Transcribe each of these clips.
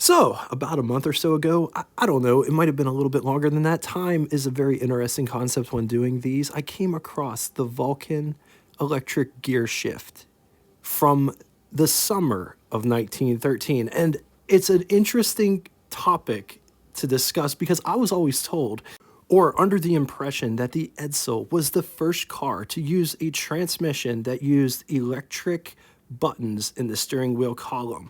So, about a month or so ago, I don't know, it might have been a little bit longer than that. Time is a very interesting concept when doing these. I came across the Vulcan electric gear shift from the summer of 1913. And it's an interesting topic to discuss because I was always told or under the impression that the Edsel was the first car to use a transmission that used electric buttons in the steering wheel column.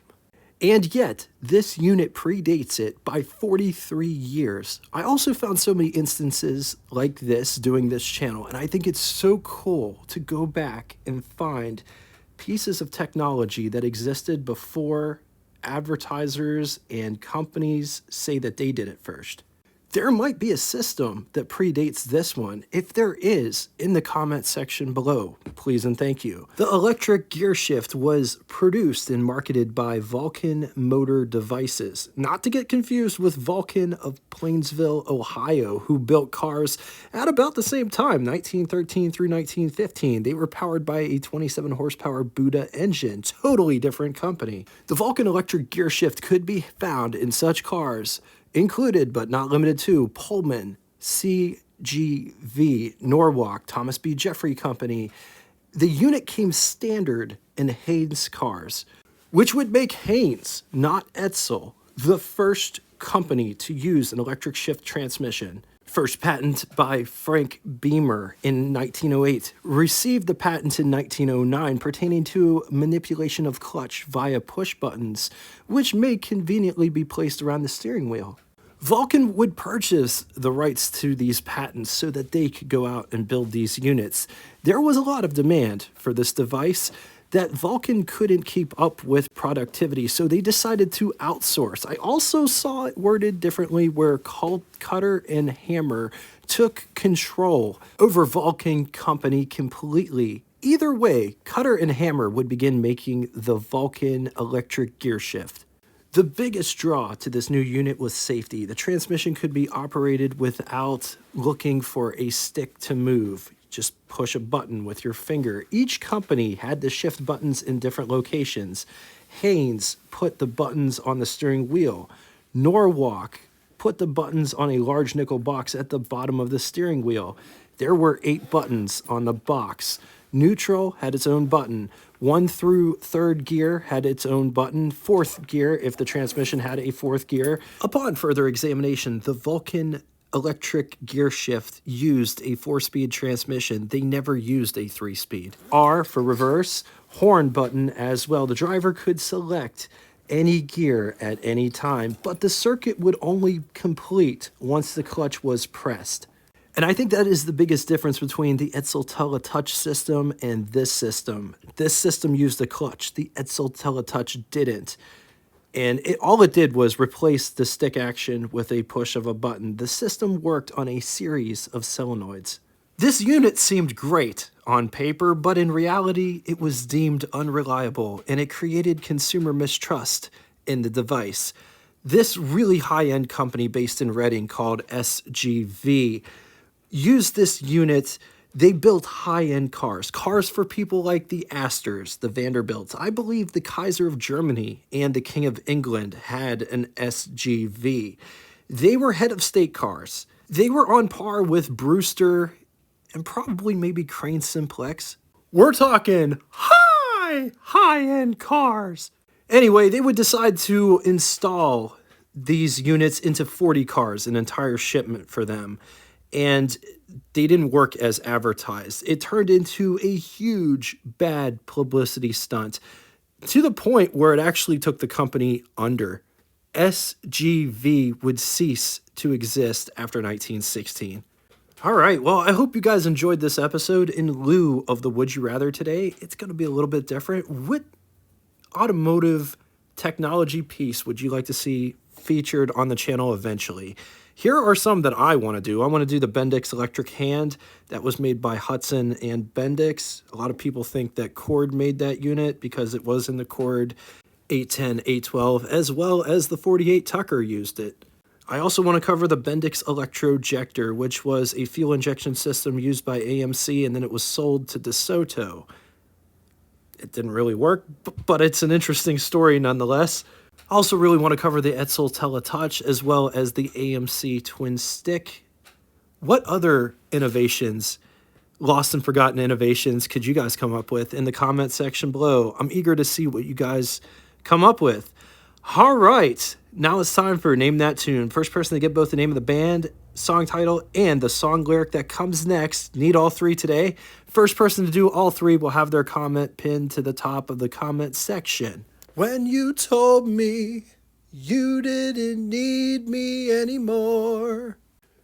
And yet, this unit predates it by 43 years. I also found so many instances like this doing this channel, and I think it's so cool to go back and find pieces of technology that existed before advertisers and companies say that they did it first. There might be a system that predates this one. If there is, in the comment section below, please and thank you. The electric gear shift was produced and marketed by Vulcan Motor Devices, not to get confused with Vulcan of Plainsville, Ohio, who built cars at about the same time, 1913 through 1915. They were powered by a 27 horsepower Buddha engine, totally different company. The Vulcan electric gear shift could be found in such cars included but not limited to Pullman, CGV, Norwalk, Thomas B. Jeffrey Company. The unit came standard in Haynes cars, which would make Haynes, not Edsel, the first company to use an electric shift transmission. First patent by Frank Beamer in 1908, received the patent in 1909 pertaining to manipulation of clutch via push buttons, which may conveniently be placed around the steering wheel. Vulcan would purchase the rights to these patents so that they could go out and build these units. There was a lot of demand for this device that Vulcan couldn't keep up with productivity, so they decided to outsource. I also saw it worded differently where Cutter and Hammer took control over Vulcan Company completely. Either way, Cutter and Hammer would begin making the Vulcan electric gear shift. The biggest draw to this new unit was safety. The transmission could be operated without looking for a stick to move. Just push a button with your finger. Each company had the shift buttons in different locations. Haynes put the buttons on the steering wheel. Norwalk put the buttons on a large nickel box at the bottom of the steering wheel. There were 8 buttons on the box. Neutral had its own button. 1 through 3rd gear had its own button. 4th gear if the transmission had a 4th gear. Upon further examination, the Vulcan electric gear shift used a 4-speed transmission. They never used a 3-speed. R for reverse, horn button as well. The driver could select any gear at any time, but the circuit would only complete once the clutch was pressed. And I think that is the biggest difference between the Edsel Teletouch system and this system. This system used a clutch. The Edsel Teletouch didn't. And all it did was replace the stick action with a push of a button. The system worked on a series of solenoids. This unit seemed great on paper, but in reality, it was deemed unreliable, and it created consumer mistrust in the device. This really high-end company based in Reading called SGV used this unit. They built high-end cars for people like the Astors, the Vanderbilts. I believe the Kaiser of Germany and the King of England had an SGV. They were head of state cars. They were on par with Brewster and probably maybe Crane Simplex. We're talking high-end cars. Anyway, they would decide to install these units into 40 cars, an entire shipment for them. And they didn't work as advertised. It turned into a huge bad publicity stunt to the point where it actually took the company under. SGV would cease to exist after 1916. All right, well, I hope you guys enjoyed this episode. In lieu of the Would You Rather today, it's going to be a little bit different. What automotive technology piece would you like to see featured on the channel eventually? Here are some that I want to do. I want to do the Bendix electric hand that was made by Hudson and Bendix. A lot of people think that Cord made that unit because it was in the Cord 810, 812, as well as the 48 Tucker used it. I also want to cover the Bendix Electrojector, which was a fuel injection system used by AMC, and then it was sold to DeSoto. It didn't really work, but it's an interesting story nonetheless. I also really want to cover the Edsel Teletouch as well as the AMC Twin Stick. What other innovations, lost and forgotten innovations, could you guys come up with in the comment section below? I'm eager to see what you guys come up with. All right, now it's time for Name That Tune. First person to get both the name of the band, song title, and the song lyric that comes next. Need all three today. First person to do all three will have their comment pinned to the top of the comment section. When you told me you didn't need me anymore.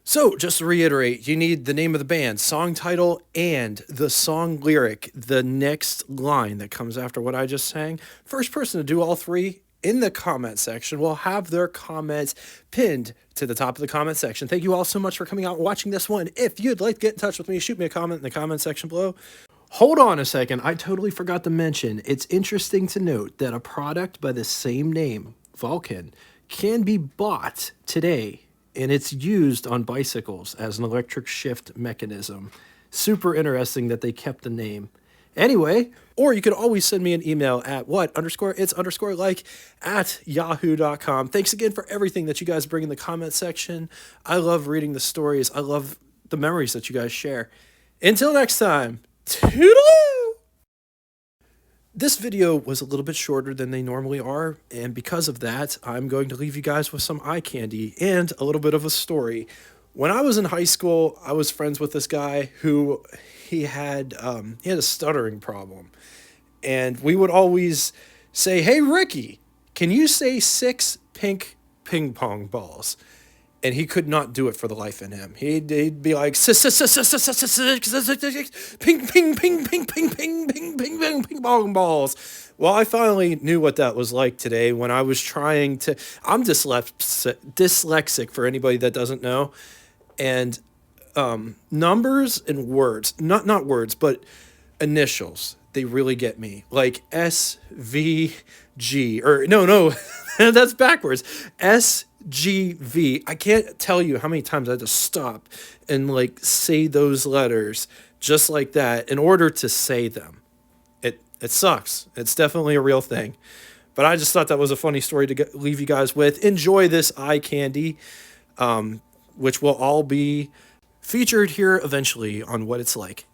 So, just to reiterate, you need the name of the band, song title, and the song lyric, the next line that comes after what I just sang. First person to do all three in the comment section will have their comments pinned to the top of the comment section. Thank you all so much for coming out and watching this one. If you'd like to get in touch with me, shoot me a comment in the comment section below. Hold on a second, I totally forgot to mention, it's interesting to note that a product by the same name, Vulcan, can be bought today, and it's used on bicycles as an electric shift mechanism. Super interesting that they kept the name. Anyway, or you could always send me an email at what_it's_like@yahoo.com. Thanks again for everything that you guys bring in the comment section. I love reading the stories. I love the memories that you guys share. Until next time, toodaloo! This video was a little bit shorter than they normally are, and because of that, I'm going to leave you guys with some eye candy and a little bit of a story. When I was in high school, I was friends with this guy who he had a stuttering problem, and we would always say, "Hey Ricky, can you say 6 pink ping pong balls?" And he could not do it for the life in him. He'd be like, ping, ping, ping, ping, ping, ping, ping, ping, ping, ping, pong balls. Well, I finally knew what that was like today when I was trying to, I'm dyslexic for anybody that doesn't know. And numbers and words, not words, but initials, they really get me. Like SVG, or no, that's backwards. SGV. I can't tell you how many times I had to stop and like say those letters just like that in order to say them. It sucks. It's definitely a real thing. But I just thought that was a funny story to leave you guys with. Enjoy this eye candy, which will all be featured here eventually on What It's Like.